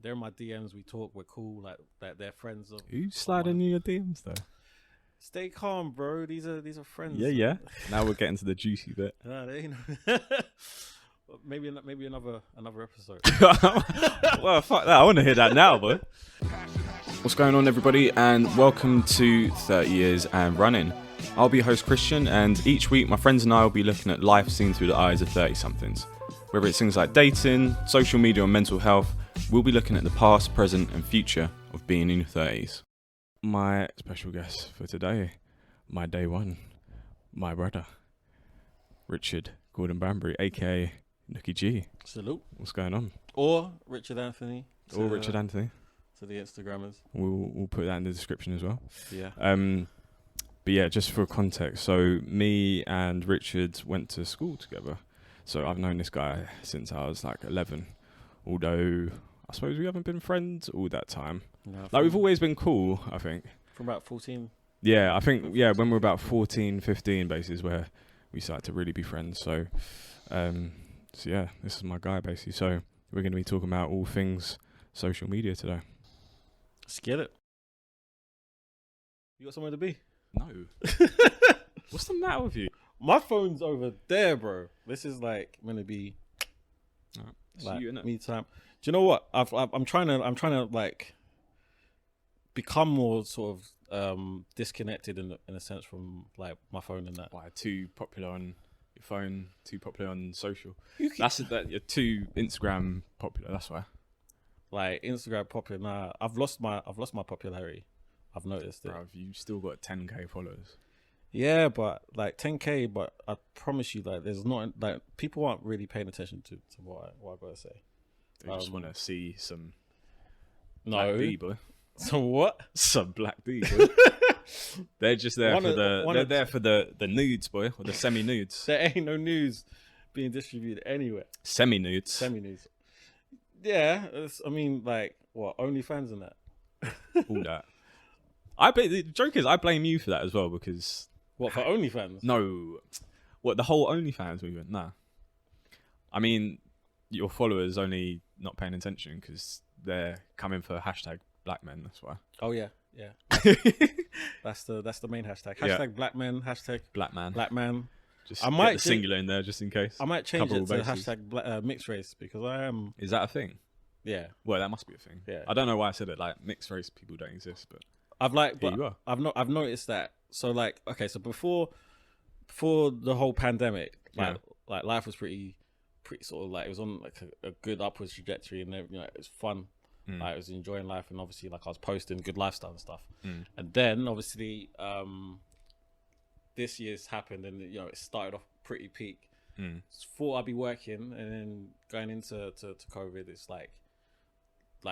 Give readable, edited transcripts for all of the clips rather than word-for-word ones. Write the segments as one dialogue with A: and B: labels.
A: They're in my DMs. We talk. We're cool. Like that. They're friends of.
B: Who's sliding in your DMs though?
A: Stay calm, bro. These are friends.
B: Yeah. Now we're getting to the juicy bit.
A: They know. maybe another episode.
B: Well, fuck that. I want to hear that now, boy. What's going on, everybody, and welcome to 30 Years and Running. I'll be your host, Christian, and each week my friends and I will be looking at life seen through the eyes of 30-somethings. Whether it's things like dating, social media, or mental health, we'll be looking at the past, present, and future of being in your 30s. My special guest for today, my day one, my brother, Richard Gordon Banbury, aka Nooky G.
A: Salute.
B: What's going on?
A: Or Richard Anthony.
B: Richard Anthony.
A: To the Instagrammers.
B: We'll put that in the description as well.
A: Yeah.
B: But yeah, just for context, so me and Richard went to school together. So I've known this guy since I was like 11, although I suppose we haven't been friends all that time.
A: No,
B: like we've always been cool, I think.
A: From about 14.
B: Yeah, I think, when we're about 14, 15 bases where we started to really be friends. So yeah, this is my guy basically. So we're going to be talking about all things social media today.
A: Let's get it. You got somewhere to be?
B: No. What's the matter with you?
A: My phone's over there, bro. This is like gonna be like me time. Do you know what? I'm trying to like become more sort of disconnected in a sense from like my phone and that.
B: Why too popular on your phone? Too popular on social? You're too Instagram popular. That's why. Like
A: Instagram popular. Nah, I've lost my popularity. I've noticed it.
B: Bro, you've still got 10k followers. Yeah,
A: but like 10k. But I promise you, like, there's not like people aren't really paying attention to what I gotta say.
B: They just want to see some
A: black
B: D, boy.
A: Some what?
B: Some black D, boy. They're just there for the nudes, boy, or the semi nudes.
A: There ain't no nudes being distributed anywhere.
B: Semi nudes.
A: Yeah, I mean, like what? OnlyFans and that.
B: All that. The joke is, I blame you for that as well because.
A: What, for OnlyFans?
B: No. What, the whole OnlyFans movement? Nah. I mean, your followers only not paying attention because they're coming for hashtag black men. That's why.
A: Oh yeah. That's the main hashtag. Hashtag black men. Hashtag
B: black man.
A: Black man.
B: Just I might get the singular in there just in case.
A: I might change it to hashtag mixed race because I am.
B: Is that a thing?
A: Yeah.
B: Well, that must be a thing.
A: Yeah.
B: I don't know why I said it. Like mixed race people don't exist, but
A: I've noticed that. So like, okay, so before the whole pandemic, like life was pretty sort of like, it was on like a good upwards trajectory, and it was fun. Like I was enjoying life, and obviously like I was posting good lifestyle and stuff. And then obviously this year's happened, and it started off pretty peak. Thought I'd be working, and then going into COVID, it's like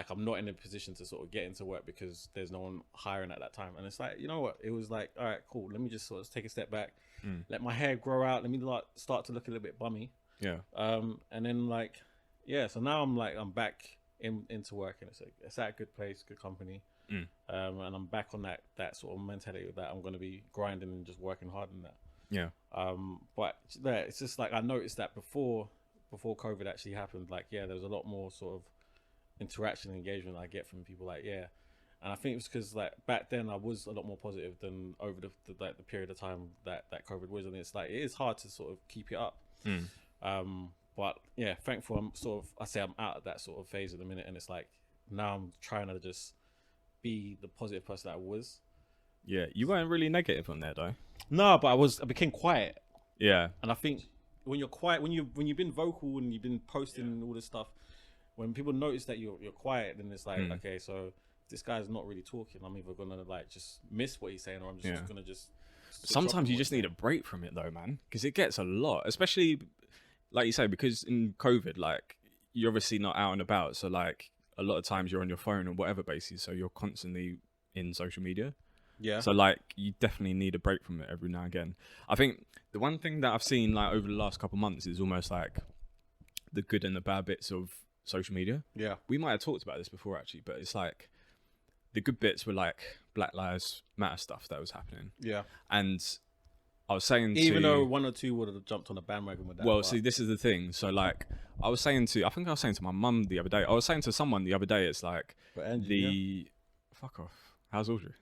A: I'm not in a position to sort of get into work because there's no one hiring at that time. And it's like, you know what? It was like, all right, cool. Let me just sort of take a step back, let my hair grow out. Let me start to look a little bit bummy.
B: Yeah.
A: And then so now I'm back into work, and it's at a good place, good company. And I'm back on that sort of mentality that I'm going to be grinding and just working hard in that.
B: Yeah.
A: But it's just like I noticed that before COVID actually happened, there was a lot more sort of interaction and engagement I get from people, and I think it's because like back then I was a lot more positive than over the period of time that COVID was, and it's like it is hard to sort of keep it up. But yeah, thankful I'm out of that sort of phase at the minute, and it's like now I'm trying to just be the positive person that I was.
B: Yeah, you weren't really negative on there though.
A: No, but I became quiet.
B: Yeah,
A: and I think when you're quiet, when you've been vocal and you've been posting all this stuff, when people notice that you're quiet, then it's like, okay, so this guy's not really talking. I'm either gonna like just miss what he's saying, or I'm just gonna just.
B: Sometimes you just need a break from it though, man, because it gets a lot, especially like you say, because in COVID, like you're obviously not out and about, so like a lot of times you're on your phone or whatever basis, so you're constantly in social media.
A: Yeah.
B: So like you definitely need a break from it every now and again. I think the one thing that I've seen like over the last couple of months is almost like the good and the bad bits of social media.
A: Yeah.
B: We might have talked about this before actually, but it's like the good bits were like Black Lives Matter stuff that was happening.
A: Yeah.
B: And I was saying
A: even though one or two would have jumped on a bandwagon with that.
B: Well, see, this is the thing. So, like, I think I was saying to my mum the other day. I was saying to someone the other day. It's like fuck off. How's Audrey?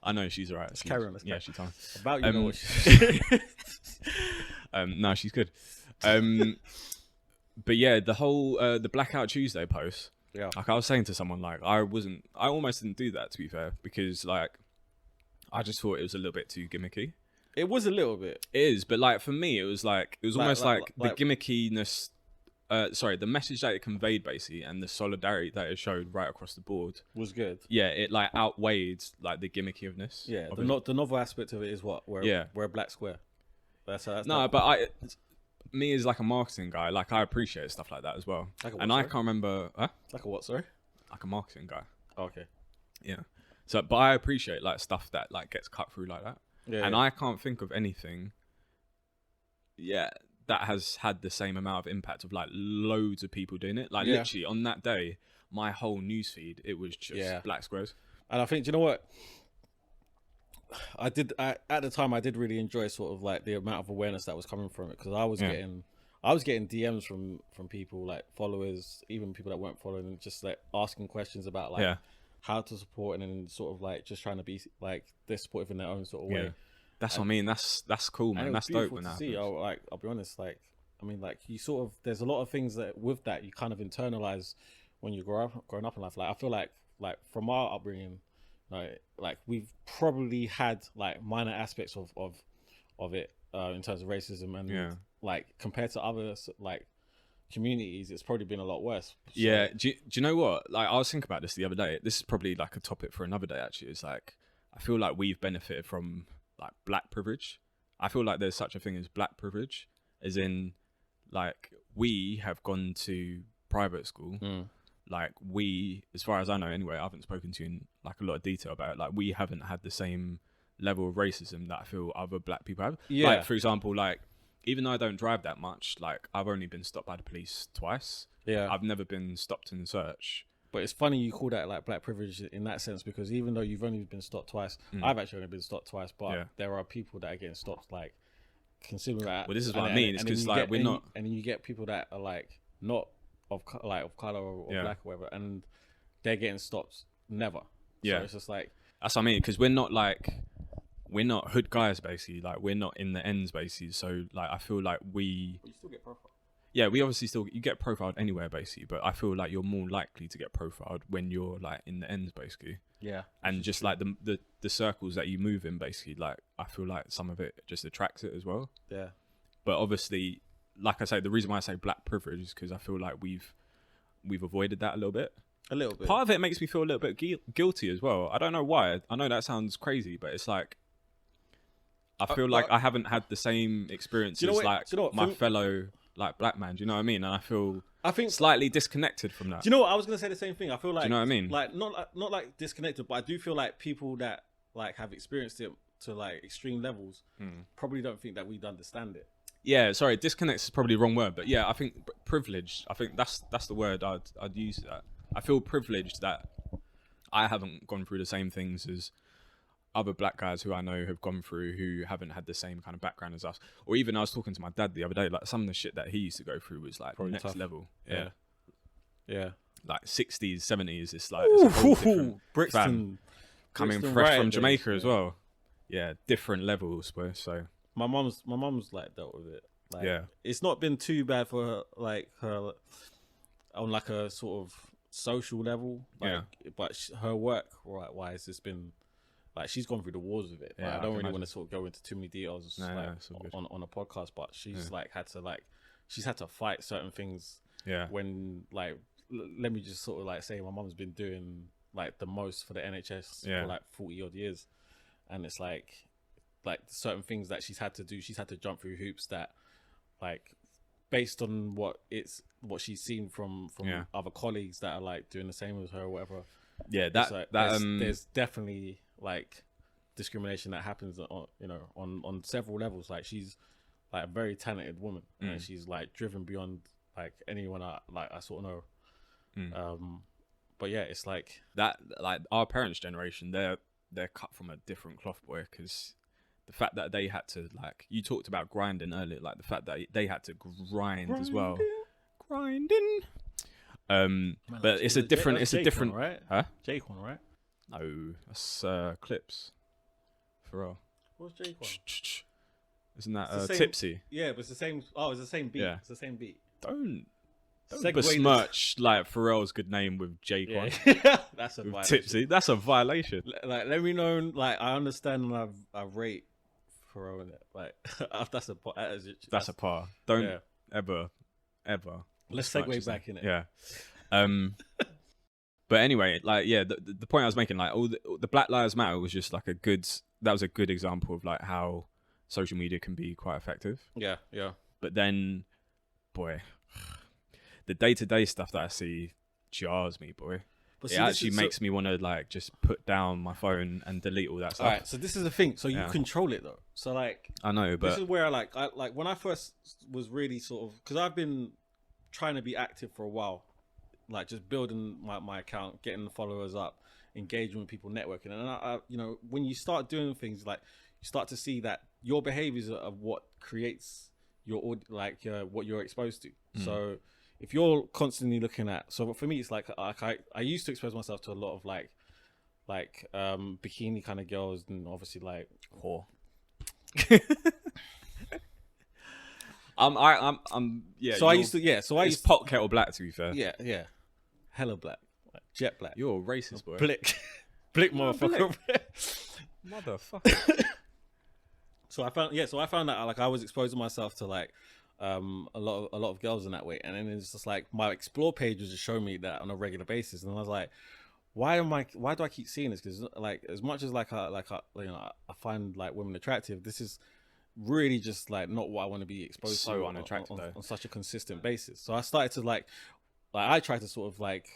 B: I know she's alright.
A: Let's carry on.
B: Yeah, she's fine.
A: About you know what she's
B: no, she's good. But yeah, the whole the Blackout Tuesday post.
A: Yeah.
B: Like I was saying to someone, like I almost didn't do that, to be fair, because like I just thought it was a little bit too gimmicky.
A: It was a little bit.
B: It is, but like for me, it was almost like the gimmickiness. The message that it conveyed basically, and the solidarity that it showed right across the board
A: was good.
B: Yeah, it like outweighed like the gimmickiness.
A: Yeah, the novel aspect of it is what we're a black square. That's me as like a marketing guy, like I appreciate stuff like that as well. I can't remember. Like a what? Sorry.
B: Like a marketing guy.
A: Oh, okay.
B: Yeah. So, but I appreciate like stuff that like gets cut through like that. Yeah. And I can't think of anything. Yeah. That has had the same amount of impact of like loads of people doing it. Like literally on that day, my whole newsfeed, it was just black squares. And
A: I think, do you know what? At the time, I did really enjoy sort of like the amount of awareness that was coming from it, because I was getting DMs from people like followers, even people that weren't following, just like asking questions about like how to support, and then sort of like just trying to be like they're supportive in their own sort of way.
B: That's what I mean. That's cool, man. That's dope when that happens.
A: I'll be honest. Like, I mean, like you sort of, there's a lot of things that with that you kind of internalize when you growing up in life. Like, I feel like from our upbringing, like we've probably had like minor aspects of it in terms of racism, and like compared to other like communities, it's probably been a lot worse. So,
B: yeah. Do you know what? Like, I was thinking about this the other day. This is probably like a topic for another day. Actually, it's like I feel like we've benefited from like black privilege. I feel like there's such a thing as black privilege, as in like we have gone to private school. Like we, as far as I know anyway, I haven't spoken to you in like a lot of detail about it. Like we haven't had the same level of racism that I feel other black people have. Yeah. Like for example, like even though I don't drive that much, like I've only been stopped by the police twice. Yeah. I've never been stopped in search.
A: But it's funny you call that like black privilege in that sense, because even though you've only been stopped twice, I've actually only been stopped twice, but there are people that are getting stopped like considering that.
B: Well, this is what I mean. It's because like we're not,
A: and then you get people that are like not of color or black or whatever, and they're getting stopped never. So it's just like
B: that's what I mean, because we're not hood guys basically. Like we're not in the ends basically. So like I feel like you
A: still get profiled.
B: Yeah, we obviously you get profiled anywhere basically, but I feel like you're more likely to get profiled when you're like in the ends basically.
A: Yeah.
B: And just like the circles that you move in basically, like I feel like some of it just attracts it as well.
A: Yeah.
B: But obviously, like I say, the reason why I say black privilege is because I feel like we've avoided that a little bit.
A: A little bit.
B: Part of it makes me feel a little bit guilty as well. I don't know why. I know that sounds crazy, but it's like I feel like I haven't had the same experiences my fellow like black man. Do you know what I mean? And I think slightly disconnected from that.
A: Do you know what? I was gonna say the same thing. I feel like,
B: do you know what I mean?
A: Like not like disconnected, but I do feel like people that like have experienced it to like extreme levels probably don't think that we'd understand it.
B: Yeah, sorry, disconnect is probably the wrong word, but yeah, I think privileged. I think that's the word I'd use. That I feel privileged that I haven't gone through the same things as other black guys who I know have gone through, who haven't had the same kind of background as us. Or even I was talking to my dad the other day, like some of the shit that he used to go through was like probably next tough. Level. Yeah. Like 60s, 70s. It's like it's a whole different
A: Brixton
B: coming fresh from Jamaica as well. Yeah, different levels, bro. So
A: my mom's like dealt with it. Like, it's not been too bad for her, like her on like a sort of social level. Like, but her work wise, it's been. Like she's gone through the wars with it. Like, I don't really want to sort of go into too many details on a podcast, but she's she's had to fight certain things. Yeah. When like, let me just sort of like say my mum's been doing like the most for the NHS for like 40 odd years, and it's like certain things that she's had to do. She's had to jump through hoops that like based on what she's seen from other colleagues that are like doing the same as her or whatever.
B: Yeah,
A: there's definitely like discrimination that happens on several levels. Like she's like a very talented woman, and she's like driven beyond like anyone I sort of know. But yeah, it's like
B: that. Like our parents' generation, they're they're cut from a different cloth, boy. Because the fact that they had to, like, you talked about grinding earlier, like the fact that they had to grind as well. Grinding.
A: Man,
B: But it's a different. It's a different.
A: one, right?
B: Huh?
A: Jake one, right?
B: No, that's Clips. Pharrell.
A: What's Jake one?
B: Isn't that
A: It's the same-
B: Tipsy?
A: Yeah, but it's the same. Oh, it's the same beat.
B: Yeah.
A: It's the same beat.
B: Don't
A: Segue
B: besmirch like Pharrell's good name with Jake one.
A: Yeah. That's a
B: With
A: violation.
B: Tipsy. That's a violation.
A: Like, let me know. Like, I understand and I rate Pharrell in it. Like, that's a
B: That's a par. Don't
A: yeah.
B: ever.
A: Let's
B: besmirch
A: segue
B: his
A: back in it.
B: Yeah. But anyway, like, yeah, the point I was making, like, all the Black Lives Matter was just like a good example of like how social media can be quite effective.
A: Yeah.
B: But then, boy, the day-to-day stuff that I see jars me, boy.
A: But
B: It actually makes me want to like just put down my phone and delete all that stuff.
A: All right. So this is the thing. So you
B: Yeah.
A: control it though. So like,
B: I know, but
A: this is where I when I first was really sort of, because I've been trying to be active for a while, like just building my account, getting the followers up, engaging with people, networking, and I you know, when you start doing things, like you start to see that your behaviors are what creates your what you're exposed to. So if you're constantly looking at, so for me it's like I used to expose myself to a lot of like bikini kind of girls, and obviously like
B: whore. I'm yeah.
A: So I used to
B: It's pot kettle black, to be fair.
A: yeah hella black, like jet black,
B: You're a racist, boy.
A: blick motherfucker.
B: Motherfucker.
A: So I found that like I was exposing myself to like a lot of girls in that way, and then it's just like my explore page was just showing me that on a regular basis, and I was like, why do I keep seeing this? Because like, as much as I find like women attractive, this is really just like not what I want to be exposed
B: So
A: to
B: unattractive,
A: on such a consistent basis. So I started to like I tried to sort of like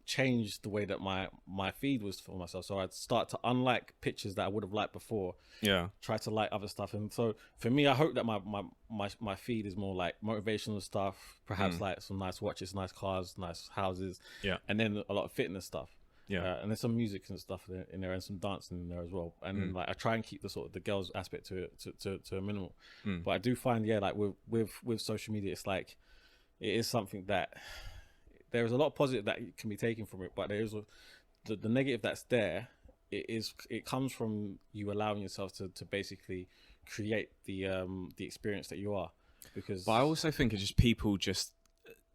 A: change the way that my feed was for myself. So I'd start to unlike pictures that I would have liked before.
B: Yeah.
A: Try to like other stuff. And so for me, I hope that my feed is more like motivational stuff, perhaps like some nice watches, nice cars, nice houses.
B: Yeah.
A: And then a lot of fitness stuff.
B: Yeah.
A: And there's some music and stuff in there, and some dancing in there as well. And then, like I try and keep the sort of the girls aspect to it to a minimal. But I do find like with social media, it's like it is something that there is a lot of positive that can be taken from it, but there is the negative that's there. It comes from you allowing yourself to basically create the experience that you are. But
B: I also think it's just people just,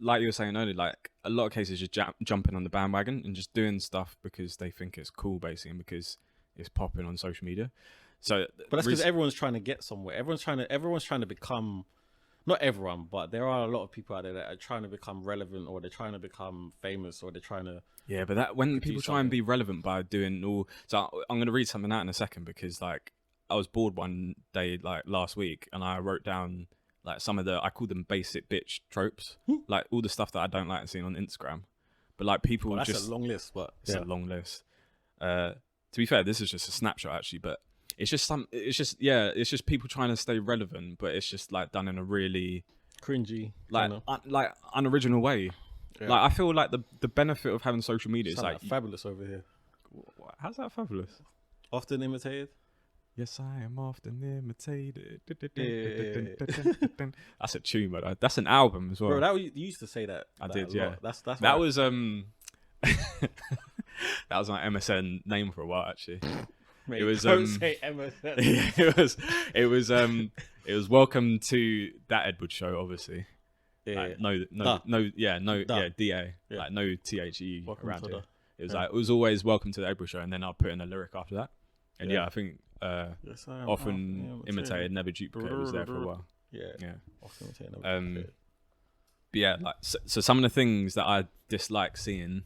B: like you were saying earlier, like a lot of cases just jumping on the bandwagon and just doing stuff because they think it's cool, basically, and because it's popping on social media. So,
A: but that's because everyone's trying to get somewhere. Everyone's trying to become. Not everyone, but there are a lot of people out there that are trying to become relevant, or they're trying to become famous, or they're trying to.
B: Yeah, but that when people try and be relevant by doing all, so I'm going to read something out in a second, because like I was bored one day like last week, and I wrote down like some of I call them basic bitch tropes, like all the stuff that I don't like seeing on Instagram. But like people
A: that's
B: just
A: a long list, but
B: it's a long list. To be fair, this is just a snapshot actually, but it's just people trying to stay relevant, but it's just like done in a really
A: cringy,
B: like unoriginal way.
A: Yeah.
B: Like I feel like the benefit of having social media is like
A: fabulous over here.
B: How's that fabulous?
A: Often imitated.
B: Yes, I am often imitated.
A: Yeah.
B: That's a tune, but that's an album as well.
A: Bro, you used to say that.
B: I did, yeah.
A: That's
B: that was that was my MSN name for a while actually.
A: Mate,
B: it was
A: don't say MSN.
B: Yeah, it was welcome to that Edward show, obviously.
A: Yeah.
B: Like, DA.
A: Yeah.
B: Like no THE
A: Welcome
B: around
A: to
B: it. It was like it was always welcome to the Edward show, and then I'll put in a lyric after that. And I think
A: yes, I am
B: often imitated, never duplicated was there for a while.
A: Yeah. Often imitated, never duplicated.
B: But yeah, like so some of the things that I dislike seeing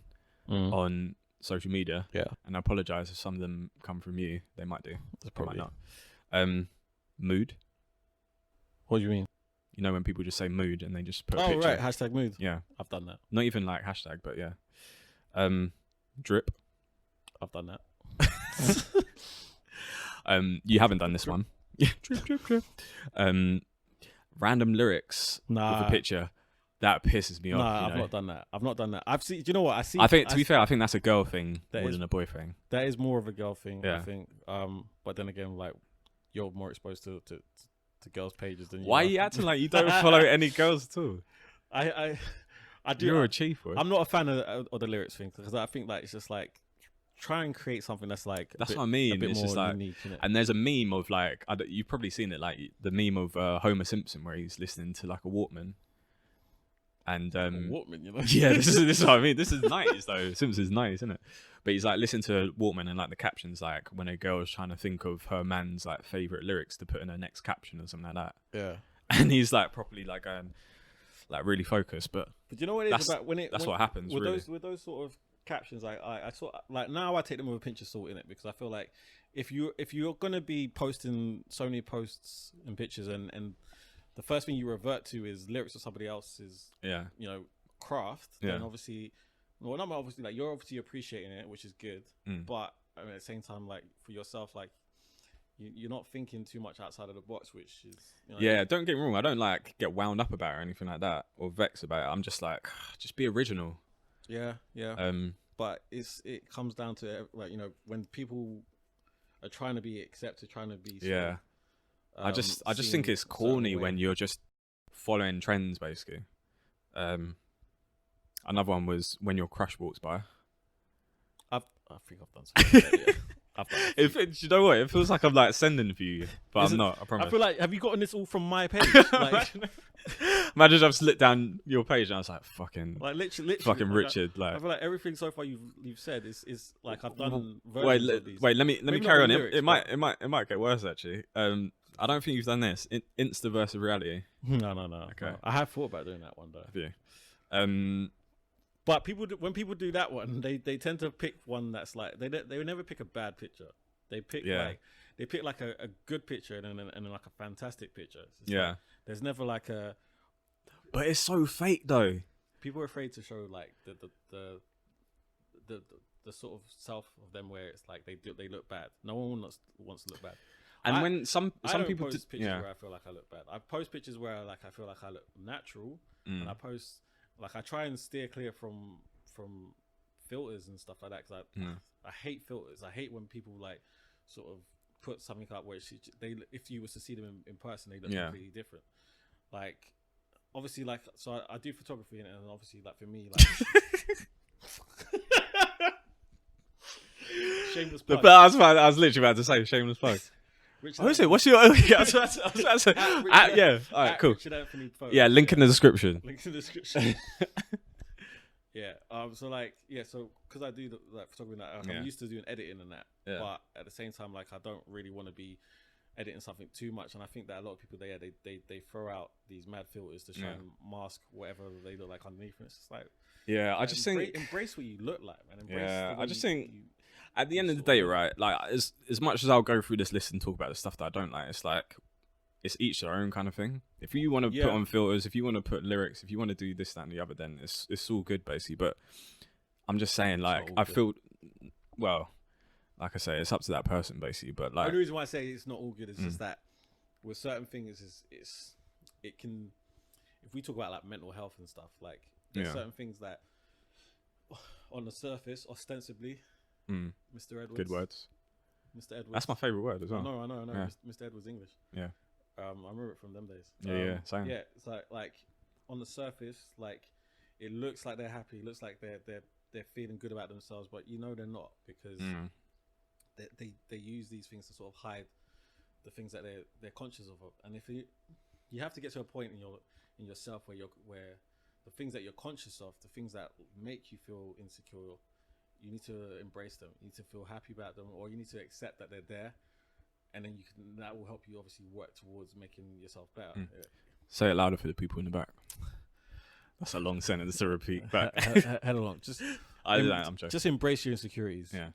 B: on social media, and I apologize if some of them come from you. They might do. They might not. Mood.
A: What do you mean?
B: You know when people just say mood and they just put a picture.
A: Right, hashtag mood.
B: Yeah,
A: I've done that.
B: Not even like hashtag, but yeah. Drip.
A: I've done that.
B: You haven't done this one. Yeah, drip. Random lyrics with a picture. that pisses me
A: No,
B: off.
A: I've not done that. I've not done that. I've seen. Do you know what I see?
B: I think, to be fair, I think that's a girl thing more
A: is-
B: than a boy thing.
A: That is more of a girl thing.
B: Yeah.
A: I think. But then again, like you're more exposed to girls' pages than you.
B: Why
A: are.
B: are you acting like you don't follow any girls at all?
A: I do.
B: You're a chief, boy.
A: I'm not a fan of the lyrics thing because I think like it's just like try and create something that's like
B: That's
A: a bit,
B: what I mean.
A: A bit
B: It's
A: more
B: just like,
A: unique, innit?
B: and there's a meme of like, you've probably seen it, like the meme of Homer Simpson where he's listening to like a Walkman. And
A: Walkman, you know?
B: yeah, this is what I mean. This is 90s though. Simpsons 90s, isn't it? But he's like listening to Walkman, and like the captions, like when a girl is trying to think of her man's like favorite lyrics to put in her next caption or something like that.
A: Yeah.
B: And he's like properly like going, like really focused. But
A: you know what it is about
B: that's what happens
A: with
B: really.
A: with those sort of captions. I sort of, like now I take them with a pinch of salt in it because I feel like if you're gonna be posting so many posts and pictures and the first thing you revert to is lyrics of somebody else's craft, then obviously, well, not obviously, like you're obviously appreciating it, which is good, but I mean, at the same time, like for yourself, like you're not thinking too much outside of the box, which is
B: Don't get me wrong, I don't like get wound up about it or anything like that or vex about it. I'm just like, just be original.
A: Yeah. But it comes down to like when people are trying to be accepted, trying to be
B: I just think it's corny when you're just following trends, basically. Another one was when your crush walks by.
A: I think I've done something like that, yeah. I've done it.
B: Do you know what? It feels like I'm like sending for you, but I'm not. I promise.
A: I feel like, have you gotten this all from my page? Like,
B: imagine I've slipped down your page and I was like, fucking
A: literally
B: fucking
A: like,
B: Richard.
A: I feel like everything so far you've said is like I've done.
B: Wait, let me
A: Maybe
B: carry on.
A: lyrics,
B: It might get worse actually. I don't think you've done this. Insta versus reality.
A: No.
B: Okay.
A: No. I have thought about doing that one though.
B: Have you?
A: But when people do that one, they tend to pick one that's like they would never pick a bad picture. They pick like a good picture and then like a fantastic picture. Like, there's never like a.
B: But it's so fake though.
A: People are afraid to show like the sort of self of them where it's like they look bad. No one wants to look bad.
B: And when some people
A: post pictures where I feel like I look bad. I post pictures where I feel like I look natural, and I post like I try and steer clear from filters and stuff like that because I hate filters. I hate when people like sort of put something up where if you was to see them in person, they look completely different. Like obviously, like so I do photography and obviously like for me like. Shameless plug.
B: I was literally about to say shameless plug. What is it? What's your? I was about to say. Yeah. All right. Cool. Yeah. Link in the description.
A: Link in the description. Yeah. So like, So because I do like photography, I'm used to doing editing and that. Yeah. But at the same time, like I don't really want to be editing something too much, and I think that a lot of people they throw out these mad filters to try and mask whatever they look like underneath, and it's just like.
B: Yeah. I just think
A: embrace what you look like, man.
B: I just think. At the end of the day, right, like as much as I'll go through this list and talk about the stuff that I don't like, it's like it's each their own kind of thing. If you want to put on filters, if you want to put lyrics, if you want to do this, that, and the other, then it's all good, basically. But I'm just saying, like I feel, well, like I say, it's up to that person, basically. But like
A: the only reason why I say it's not all good is just that with certain things, it can. If we talk about like mental health and stuff, like there's certain things that on the surface, ostensibly. Mr. Edwards.
B: Good words.
A: Mr. Edwards.
B: That's my favourite word as well.
A: I know.
B: Yeah.
A: Mr. Edwards English.
B: Yeah.
A: I remember it from them days.
B: Same.
A: Yeah, it's like on the surface, like it looks like they're happy, it looks like they're feeling good about themselves, but they're not because they use these things to sort of hide the things that they're conscious of. And if you have to get to a point in yourself where the things that you're conscious of, the things that make you feel insecure, you need to embrace them. You need to feel happy about them, or you need to accept that they're there, and then that will help you obviously work towards making yourself better. Yeah.
B: Say it louder for the people in the back. That's a long sentence to repeat. But
A: head along.
B: I'm joking.
A: Just embrace your insecurities.
B: Yeah.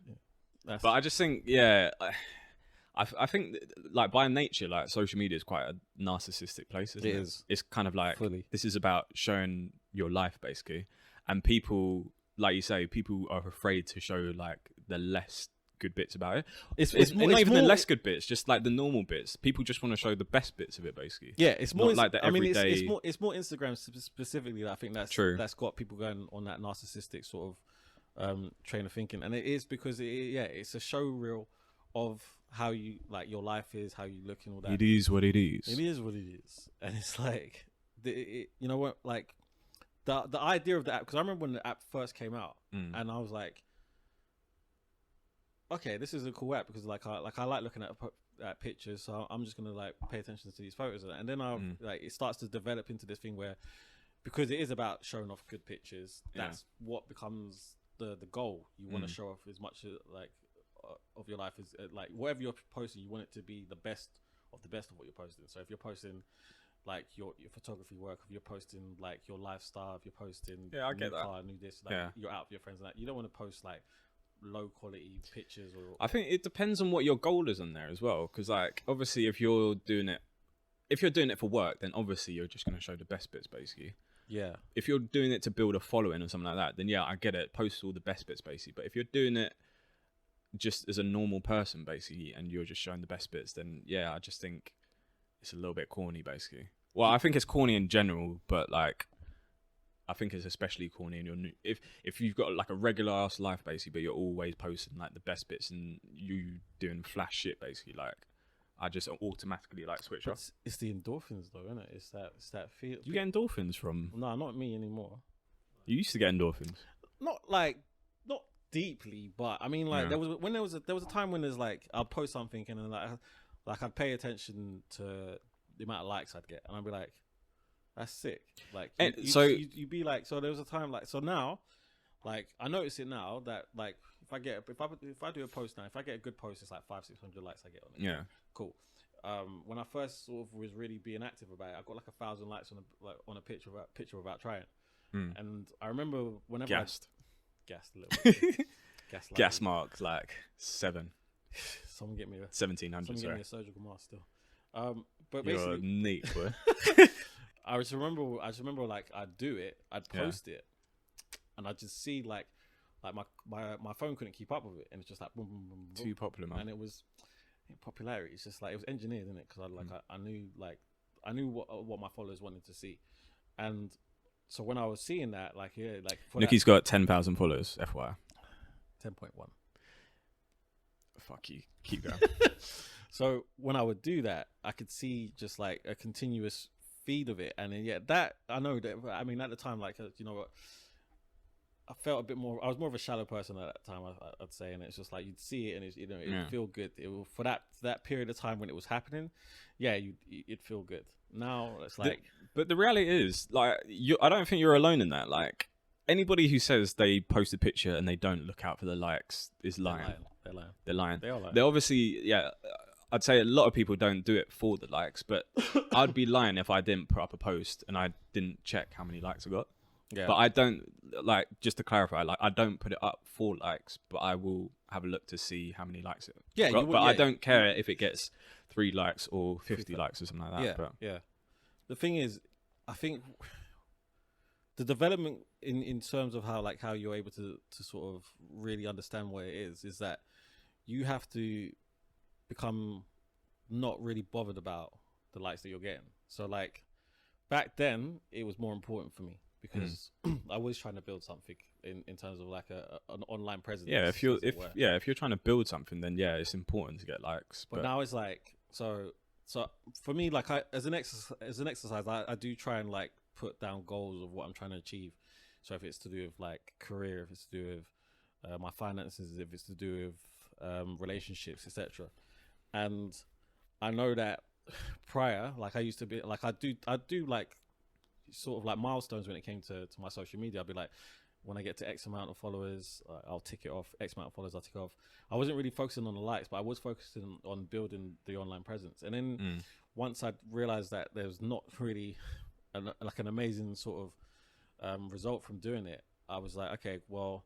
B: But I just think, I think like by nature, like social media is quite a narcissistic place. Isn't it?
A: Is.
B: It's kind of like
A: Fully.
B: This is about showing your life basically, and people. Like you say, people are afraid to show like the less good bits about it.
A: It's
B: Not
A: it's
B: even the
A: more-
B: less good bits, just like the normal bits. People just want to show the best bits of it, basically.
A: Yeah, it's more
B: Not like the
A: I mean,
B: everyday-
A: it's more Instagram specifically. That I think
B: True.
A: that's got people going on that narcissistic sort of train of thinking, and it is because it's a show reel of how you like your life is, how you look, and all that.
B: It is what it is.
A: It is what it is, and it's like you know what, like the idea of the app. Because I remember when the app first came out, and I was like, okay, this is a cool app because like I like looking at pictures, so I'm just gonna like pay attention to these photos, and then like it starts to develop into this thing where, because it is about showing off good pictures, that's what becomes the goal. You want to show off as much like of your life as like whatever you're posting, you want it to be the best of what you're posting. So if you're posting like your photography work, if you're posting like your lifestyle, if you're posting
B: I get that.
A: car, new this, like you're out with your friends and that, you don't want to post like low quality pictures. Or
B: I think it depends on what your goal is on there as well, because like obviously if you're doing it for work, then obviously you're just going to show the best bits, basically.
A: yeah,
B: If you're doing it to build a following or something like that, then I get it, post all the best bits, basically. But if you're doing it just as a normal person, basically, and you're just showing the best bits, then I just think it's a little bit corny, basically. Well, I think it's corny in general, but like I think it's especially corny in your if you've got like a regular ass life, basically, but you're always posting like the best bits and you doing flash shit, basically. Like I just automatically like switch off.
A: it's the endorphins though, isn't it? It's that feel.
B: You get endorphins from?
A: No, not me anymore.
B: You used to get endorphins.
A: Not deeply, but I mean, like there was a time when there's like I'll post something and then like I'd pay attention to the amount of likes I'd get, and I'd be like, that's sick. Like you'd be like, so there was a time like, so now, like I notice it now that like if I do a post now, if I get a good post, it's like 500-600 likes I get on it.
B: Yeah,
A: cool. When I first sort of was really being active about it, I got like 1,000 likes on a picture without trying. And I remember whenever gassed a little bit.
B: Gas marks like 7.
A: Someone get me
B: 1,700.
A: Get me a surgical mask still. But basically,
B: you're neat, boy.
A: I just remember like I'd do it, I'd post it, and I'd just see like my phone couldn't keep up with it, and it's just like boom, boom, boom, boom.
B: Too popular, man.
A: And it was popularity. It's just like it was engineered, isn't it? Because I knew what my followers wanted to see, and so when I was seeing that, like
B: Nooky's got 10,000 followers, FYI.
A: 10.1.
B: Fuck you. Keep going.
A: So when I would do that, I could see just like a continuous feed of it, and then that I know that. I mean, at the time, like you know what, I felt a bit more. I was more of a shallow person at that time, I'd say, and it's just like you'd see it, and it's, it would feel good. It will, for that period of time when it was happening, it'd feel good. Now it's like,
B: but the reality is, like, I don't think you're alone in that. Like, anybody who says they post a picture and they don't look out for the likes is lying.
A: They're lying.
B: They're lying.
A: They are lying.
B: They're obviously, I'd say a lot of people don't do it for the likes, but I'd be lying if I didn't put up a post and I didn't check how many likes I got. Yeah. But I don't, like, just to clarify, like, I don't put it up for likes, but I will have a look to see how many likes it got. But I don't care if it gets 3 likes or 50 likes or something like that.
A: Yeah. The thing is, I think the development in terms of how you're able to sort of really understand what it is that you have to become not really bothered about the likes that you're getting. So like back then it was more important for me because I was trying to build something in terms of like an online presence.
B: Yeah, if you're trying to build something, then it's important to get likes.
A: But now it's like so for me, like as an exercise, I do try and like put down goals of what I'm trying to achieve. So if it's to do with like career, if it's to do with my finances, if it's to do with relationships, etc. And I know that prior, like I used to be like I do like sort of like milestones when it came to my social media. I'd be like, when I get to X amount of followers, I'll tick it off. X amount of followers, I'll tick it off. I wasn't really focusing on the likes, but I was focusing on building the online presence. And then once I realized that there's not really an amazing sort of result from doing it, I was like, okay, well,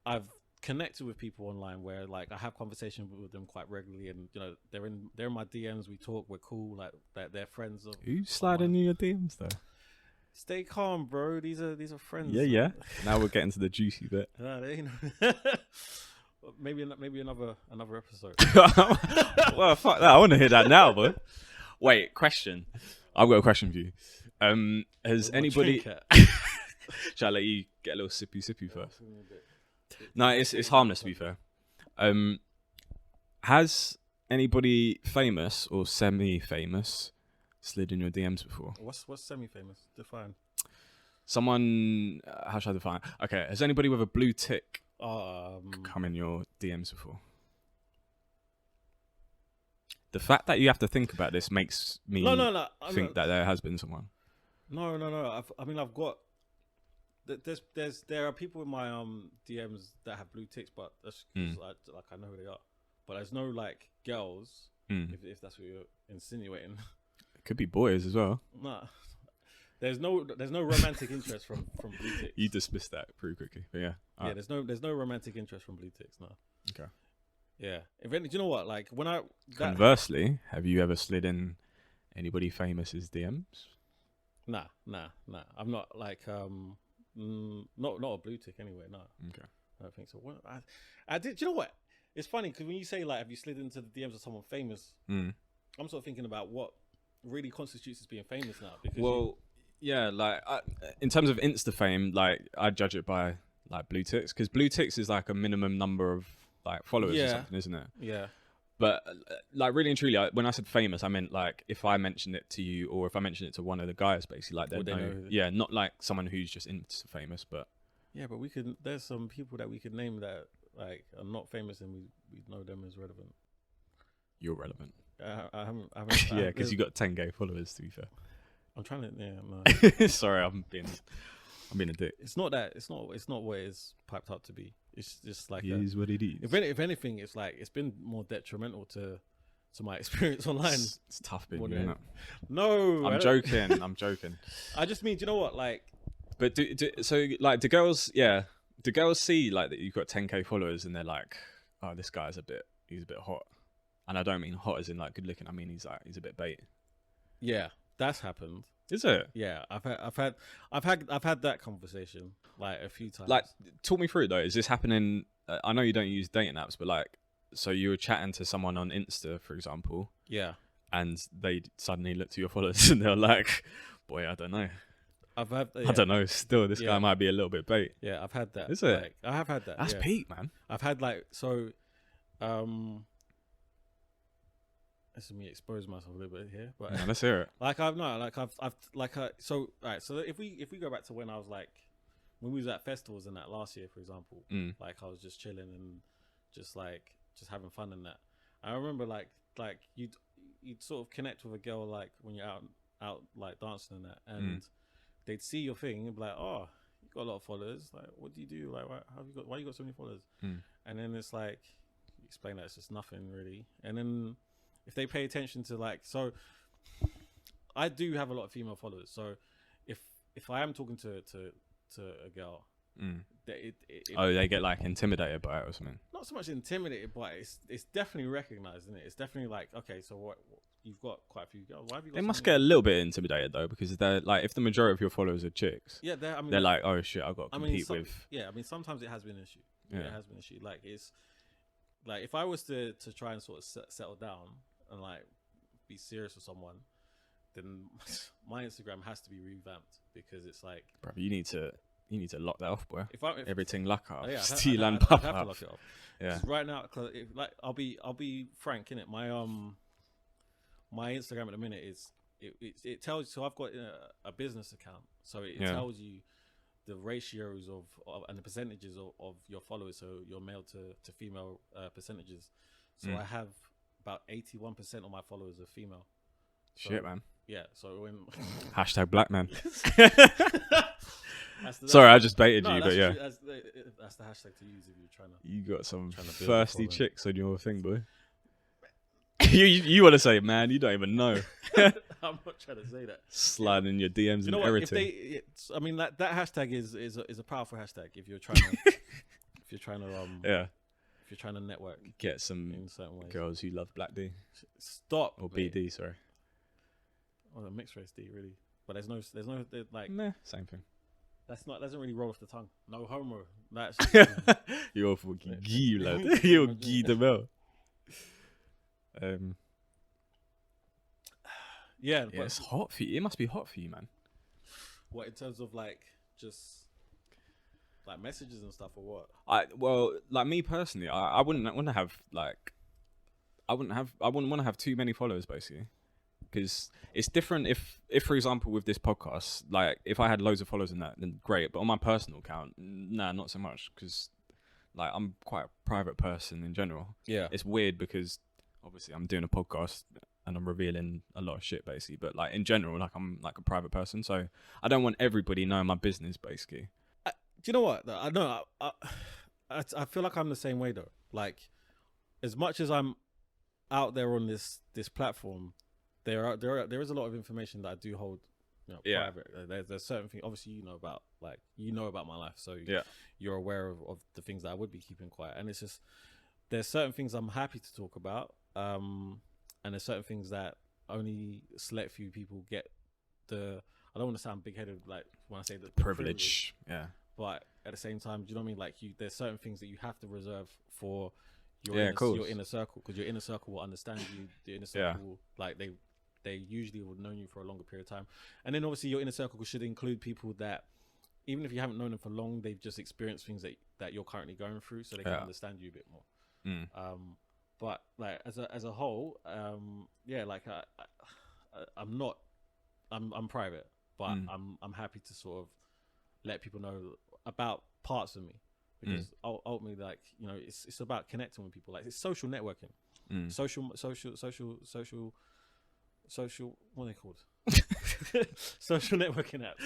A: I've connected with people online where like I have conversations with them quite regularly, and you know they're in my DMs. We talk, we're cool, like they're friends.
B: Who sliding in your DMs though?
A: Stay calm, bro. These are friends.
B: Yeah. Now we're getting to the juicy bit.
A: maybe another episode.
B: Well, fuck that. I want to hear that now, boy. Wait, question. I've got a question for you. Has anybody? Shall I let you get a little sippy first? No, it's harmless to be fair. Has anybody famous or semi-famous slid in your DMs before?
A: What's semi-famous? Define.
B: Someone, how should I define? Okay, has anybody with a blue tick come in your DMs before? The fact that you have to think about this makes me think that there has been someone.
A: No. I've got. There are people in my DMs that have blue ticks, but that's like I know who they are. But there's no like girls, if that's what you're insinuating.
B: It could be boys as well.
A: Nah. There's no romantic interest from blue ticks.
B: You dismissed that pretty quickly, but yeah.
A: Yeah, there's no romantic interest from blue ticks, no.
B: Okay.
A: Yeah. Do you know what? Like when
B: Conversely, have you ever slid in anybody famous's DMs?
A: Nah. I'm not like not a blue tick anyway. No.
B: Okay.
A: I don't think so. I did. Do you know what? It's funny because when you say like, have you slid into the DMs of someone famous? I'm sort of thinking about what really constitutes as being famous now. Because
B: yeah, like in terms of Insta fame, like I judge it by like blue ticks, because blue ticks is like a minimum number of like followers or something, isn't it?
A: Yeah.
B: But like really and truly, when I said famous, I meant like if I mentioned it to you or if I mentioned it to one of the guys, basically, like they know. Yeah, not like someone who's just Insta famous, but
A: yeah, but there's some people that we could name that like are not famous and we know them as relevant.
B: You're relevant.
A: I haven't
B: yeah, because you got 10k followers. To be fair,
A: I'm trying to. Yeah, no.
B: Sorry, I'm being a dick.
A: It's not that. It's not what it's piped up to be. It's just like
B: it is what it is.
A: If anything, it's like it's been more detrimental to my experience online.
B: It's tough being you, isn't it?
A: No,
B: I'm joking. I'm joking.
A: I just mean, do you know what? Like,
B: but so like do girls? Yeah, do girls see like that you've got 10k followers and they're like, oh, this guy's he's a bit hot, and I don't mean hot as in like good looking. I mean he's a bit bait.
A: Yeah, that's happened.
B: Is it?
A: Yeah, I've had that conversation like a few times.
B: Like, talk me through though. Is this happening? I know you don't use dating apps, but like, so you were chatting to someone on Insta, for example.
A: Yeah.
B: And they suddenly looked to your followers and they're like, "Boy, I don't know. I don't know. Still, this guy might be a little bit bait."
A: Yeah, I've had that.
B: Is it?
A: Like, I have had that.
B: That's peak, man.
A: I've had like so. This is me exposing myself a little bit here, but
B: yeah, let's hear it.
A: So if we go back to when I was like, when we was at festivals and that last year, for example, like I was just chilling and just having fun and that. I remember like you'd sort of connect with a girl like when you're out like dancing and that, and they'd see your thing and be like, oh, you got a lot of followers. Like, what do you do? Like, why you got so many followers? And then it's like, you explain that it's just nothing really, and then. If they pay attention to like, so I do have a lot of female followers. So if I am talking to a girl,
B: they get like intimidated by it or something.
A: Not so much intimidated, but it's definitely recognized, isn't it? It's definitely like, okay, so what you've got quite a few girls. Why have you got?
B: They must get a little bit intimidated though, because they're like, if the majority of your followers are chicks,
A: yeah,
B: they're like, oh shit, I've got to compete with.
A: Yeah, I mean, sometimes it has been an issue. Yeah, it has been an issue. Like it's like if I was to try and sort of settle down and like be serious with someone, then my Instagram has to be revamped, because it's like,
B: bro, you need to lock that off, boy. If everything lock off,
A: yeah,
B: steal and
A: puff
B: up.
A: To lock it off. Yeah, right now, cause like I'll be frank, innit? My Instagram at the minute is it tells you. So I've got a business account, so it tells you the ratios of and the percentages of your followers, so your male to female percentages. So I have about 81% of my followers are female. So,
B: shit, man.
A: Yeah. So when
B: hashtag black man. Sorry, I just baited you, but yeah.
A: That's the hashtag to use if you're trying to.
B: You got some thirsty chicks on your thing, boy. you want to say, man? You don't even know.
A: I'm not trying to say that.
B: Sliding in your DMs and everything.
A: I mean, that hashtag is a powerful hashtag if you're trying to if you're trying to network,
B: get some
A: in certain ways.
B: Girls who love black D.
A: Stop.
B: Or BD, sorry.
A: Oh, the mixed race D, really. But there's no like.
B: Nah, same thing.
A: doesn't really roll off the tongue. No homo. That's
B: You're fucking gee, lad. You're gee the bell.
A: Yeah,
B: Yeah, it's hot for you. It must be hot for you, man.
A: What, in terms of like just like messages and stuff, or what?
B: Like me personally, I wouldn't want to have like, I wouldn't want to have too many followers, basically, because it's different. If for example with this podcast, like if I had loads of followers in that, then great. But on my personal account, nah, not so much, because like I'm quite a private person in general.
A: Yeah,
B: it's weird because obviously I'm doing a podcast and I'm revealing a lot of shit, basically. But like in general, like I'm like a private person, so I don't want everybody knowing my business, basically.
A: Do you know what? I know. I feel like I'm the same way though. Like, as much as I'm out there on this platform, there is a lot of information that I do hold, private. There's certain things. Obviously, you know about my life, so you're aware of the things that I would be keeping quiet. And it's just there's certain things I'm happy to talk about, and there's certain things that only select few people get the. I don't want to sound big-headed, like when I say the
B: privilege. Yeah.
A: But at the same time, do you know what I mean? Like there's certain things that you have to reserve for your inner circle, because your inner circle will understand you. The inner circle, like they usually will know you for a longer period of time. And then obviously your inner circle should include people that, even if you haven't known them for long, they've just experienced things that you're currently going through, so they can understand you a bit more. But like as a whole, like I'm private, but I'm happy to sort of let people know about parts of me, because ultimately, like, it's about connecting with people. Like, it's social networking, social what are they called? Social networking apps.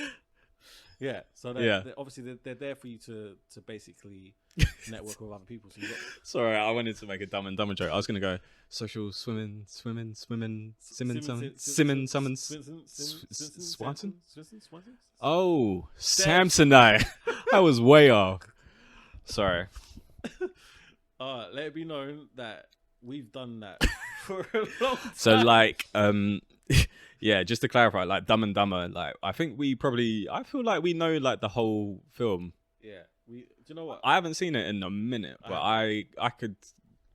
A: Yeah, so they're obviously they're there for you to basically network with other people. So you got.
B: Sorry, I wanted to make a Dumb and Dumber joke. I was gonna go social swimming, Swanson. Oh, Samsonite. I was way off. Sorry.
A: Let it be known that we've done that for a long time.
B: So like, yeah, just to clarify, like Dumb and Dumber, like I feel like we know like the whole film.
A: Yeah, do you know what?
B: I haven't seen it in a minute, but I could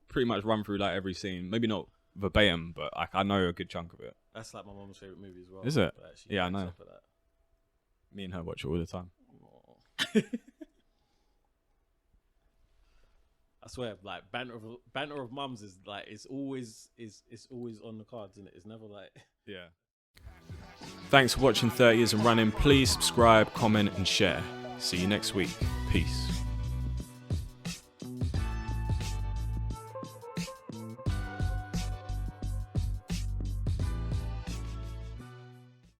B: pretty much run through like every scene. Maybe not verbatim, but I know a good chunk of it.
A: That's like my mom's favorite movie as well.
B: Is it?
A: Actually,
B: yeah, I know. Me and her watch it all the time.
A: I swear, like banter of mums is like it's always on the cards, isn't it? It's never like
B: yeah. Thanks for watching 30 Years and Running. Please subscribe, comment, and share. See you next week. Peace.